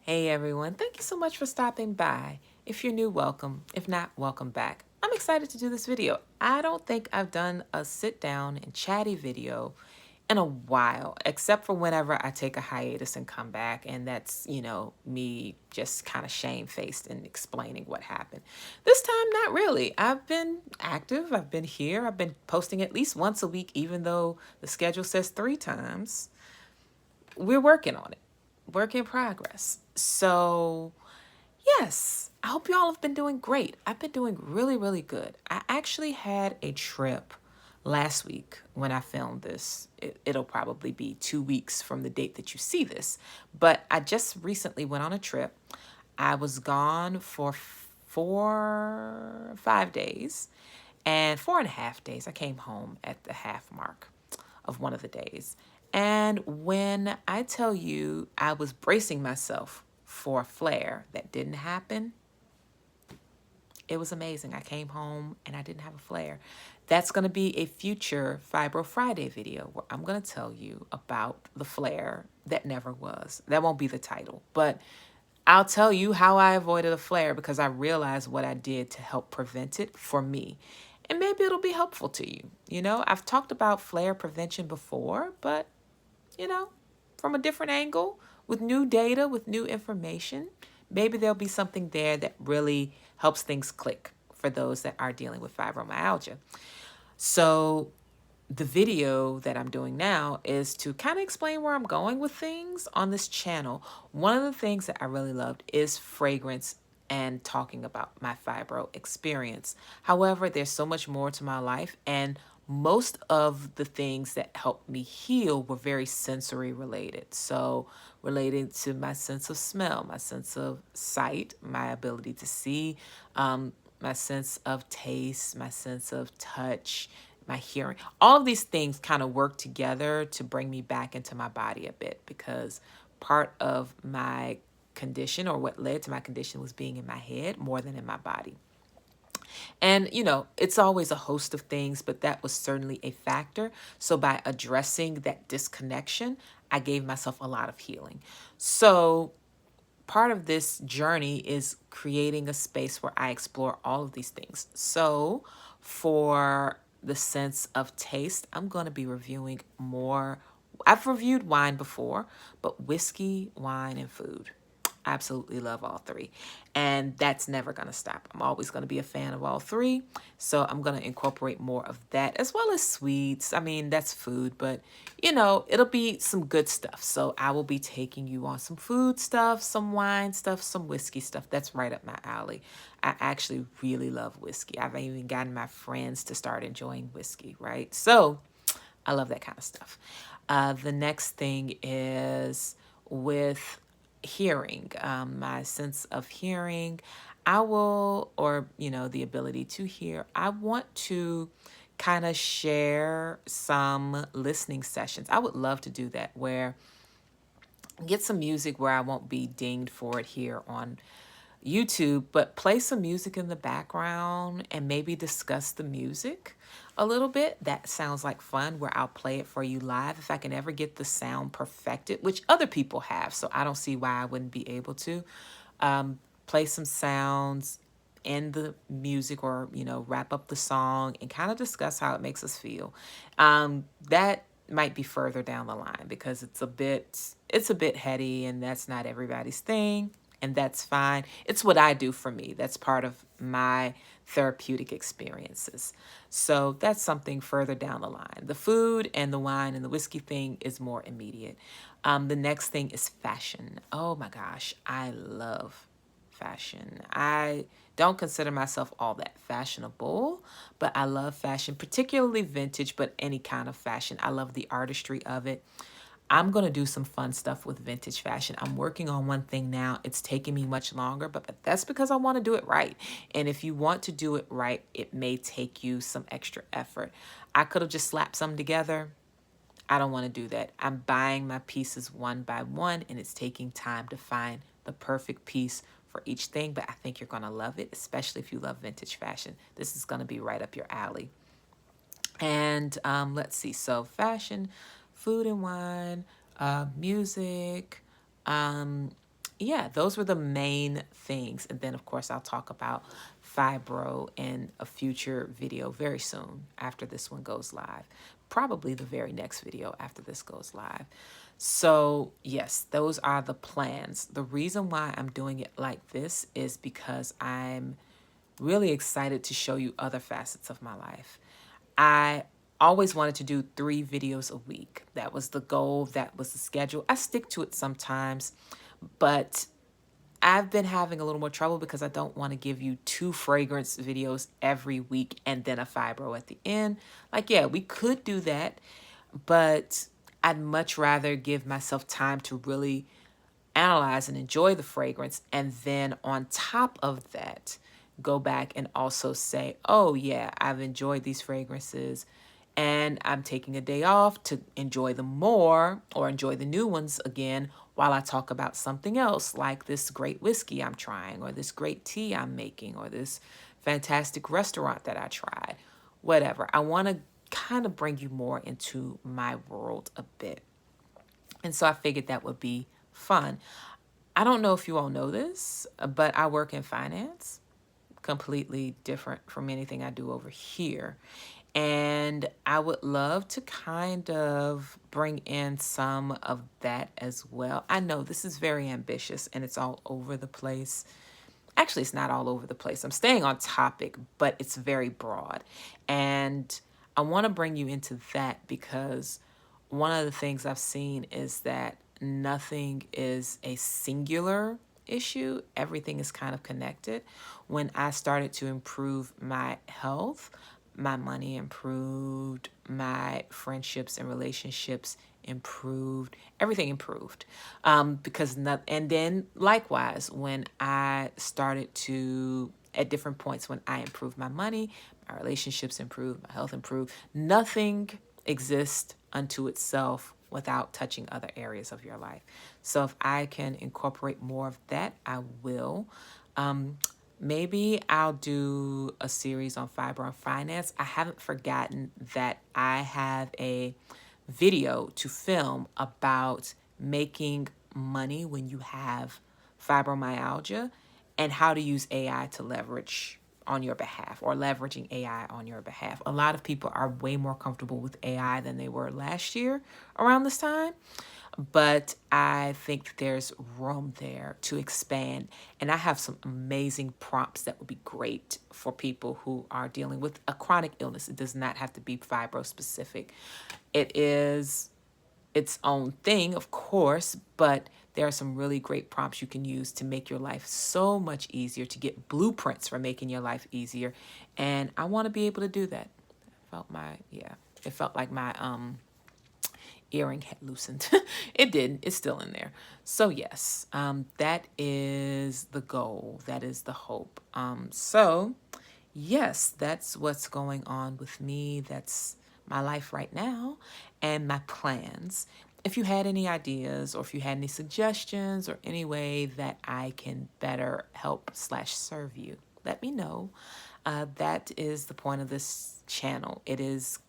Hey everyone, thank you so much for stopping by. If you're new, welcome. If not, welcome back. I'm excited to do this video. I don't think I've done a sit down and chatty video in a while, except for whenever I take a hiatus and come back, and that's, me just kind of shamefaced and explaining what happened. This time, not really. I've been active, I've been here, I've been posting at least once a week, even though the schedule says 3 times. We're working on it. Work in progress. So, yes, I hope y'all have been doing great. I've been doing really, really good. I actually had a trip last week when I filmed this. It'll probably be 2 weeks from the date that you see this. But I just recently went on a trip. I was gone for 5 days and 4.5 days. I came home at the half mark of one of the days. And when I tell you I was bracing myself for a flare that didn't happen, it was amazing. I came home and I didn't have a flare. That's going to be a future Fibro Friday video where I'm going to tell you about the flare that never was. That won't be the title, but I'll tell you how I avoided a flare because I realized what I did to help prevent it for me. And maybe it'll be helpful to you. I've talked about flare prevention before, but, you know, from a different angle, with new data, with new information, maybe there'll be something there that really helps things click for those that are dealing with fibromyalgia. So the video that I'm doing now is to kind of explain where I'm going with things on this channel. One of the things that I really loved is fragrance and talking about my fibro experience. However, there's so much more to my life, and most of the things that helped me heal were very sensory related. So related to my sense of smell, my sense of sight, my ability to see, my sense of taste, my sense of touch, my hearing. All of these things kind of work together to bring me back into my body a bit, because part of my condition, or what led to my condition, was being in my head more than in my body. And, it's always a host of things, but that was certainly a factor. So by addressing that disconnection, I gave myself a lot of healing. So part of this journey is creating a space where I explore all of these things. So for the sense of taste, I'm going to be reviewing more. I've reviewed wine before, but whiskey, wine, and food. I absolutely love all three. And that's never going to stop. I'm always going to be a fan of all three. So I'm going to incorporate more of that, as well as sweets. I mean, that's food, but it'll be some good stuff. So I will be taking you on some food stuff, some wine stuff, some whiskey stuff. That's right up my alley. I actually really love whiskey. I've even gotten my friends to start enjoying whiskey, right? So I love that kind of stuff. The next thing is with hearing, my sense of hearing. I will, or, the ability to hear. I want to kind of share some listening sessions. I would love to do that, where get some music where I won't be dinged for it here on YouTube, but play some music in the background and maybe discuss the music a little bit. That sounds like fun, where I'll play it for you live if I can ever get the sound perfected, which other people have. So I don't see why I wouldn't be able to play some sounds in the music, or, wrap up the song and kind of discuss how it makes us feel. That might be further down the line because it's a bit heady, and that's not everybody's thing, and that's fine. It's what I do for me. That's part of my therapeutic experiences. So that's something further down the line. The food and the wine and the whiskey thing is more immediate. The next thing is fashion. Oh my gosh, I love fashion. I don't consider myself all that fashionable, but I love fashion, particularly vintage, but any kind of fashion. I love the artistry of it. I'm going to do some fun stuff with vintage fashion. I'm working on one thing now. It's taking me much longer, but that's because I want to do it right. And if you want to do it right, it may take you some extra effort. I could have just slapped some together. I don't want to do that. I'm buying my pieces one by one, and it's taking time to find the perfect piece for each thing, but I think you're going to love it, especially if you love vintage fashion. This is going to be right up your alley. And let's see. So fashion, food and wine, music, yeah, those were the main things. And then, of course, I'll talk about fibro in a future video very soon after this one goes live. Probably the very next video after this goes live. So, yes, those are the plans. The reason why I'm doing it like this is because I'm really excited to show you other facets of my life. I always wanted to do 3 videos a week. That was the goal. That was the schedule. I stick to it sometimes, but I've been having a little more trouble because I don't want to give you 2 fragrance videos every week and then a fibro at the end. Like, yeah, we could do that, but I'd much rather give myself time to really analyze and enjoy the fragrance, and then on top of that, go back and also say, oh yeah, I've enjoyed these fragrances and I'm taking a day off to enjoy them more or enjoy the new ones again while I talk about something else, like this great whiskey I'm trying, or this great tea I'm making, or this fantastic restaurant that I tried. Whatever. I want to kind of bring you more into my world a bit. And so I figured that would be fun. I don't know if you all know this, but I work in finance, completely different from anything I do over here. And I would love to kind of bring in some of that as well. I know this is very ambitious and it's all over the place. Actually, it's not all over the place. I'm staying on topic, but it's very broad. And I want to bring you into that because one of the things I've seen is that nothing is a singular issue. Everything is kind of connected. When I started to improve my health, my money improved, my friendships and relationships improved, everything improved. And then likewise, when I started to, at different points, when I improved my money, my relationships improved, my health improved, nothing exists unto itself without touching other areas of your life. So if I can incorporate more of that, I will. Maybe I'll do a series on fibro and finance. I haven't forgotten that I have a video to film about making money when you have fibromyalgia and how to use AI to leverage on your behalf, or leveraging AI on your behalf. A lot of people are way more comfortable with AI than they were last year around this time. But I think that there's room there to expand. And I have some amazing prompts that would be great for people who are dealing with a chronic illness. It does not have to be fibro specific. It is its own thing, of course, but there are some really great prompts you can use to make your life so much easier, to get blueprints for making your life easier. And I want to be able to do that. It felt like my earring had loosened. It didn't. It's still in there. So yes, that is the goal. That is the hope. So yes, that's what's going on with me. That's my life right now and my plans. If you had any ideas or if you had any suggestions or any way that I can better help/serve you, let me know. That is the point of this channel. It is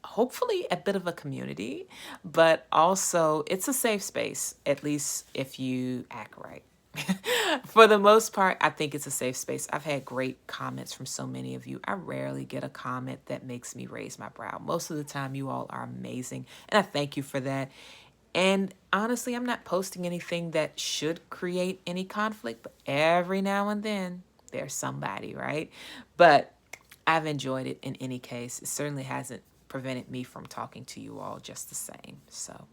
hopefully a bit of a community, but also it's a safe space, at least if you act right. For the most part, I think it's a safe space. I've had great comments from so many of you. I rarely get a comment that makes me raise my brow. Most of the time, you all are amazing, and I thank you for that. And honestly, I'm not posting anything that should create any conflict, but every now and then, there's somebody, right? But I've enjoyed it in any case. It certainly hasn't prevented me from talking to you all just the same. So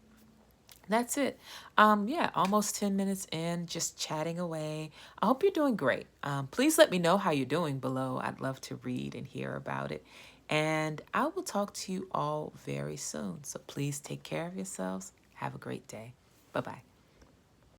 that's it. Yeah, almost 10 minutes in, just chatting away. I hope you're doing great. Please let me know how you're doing below. I'd love to read and hear about it. And I will talk to you all very soon. So please take care of yourselves. Have a great day. Bye-bye.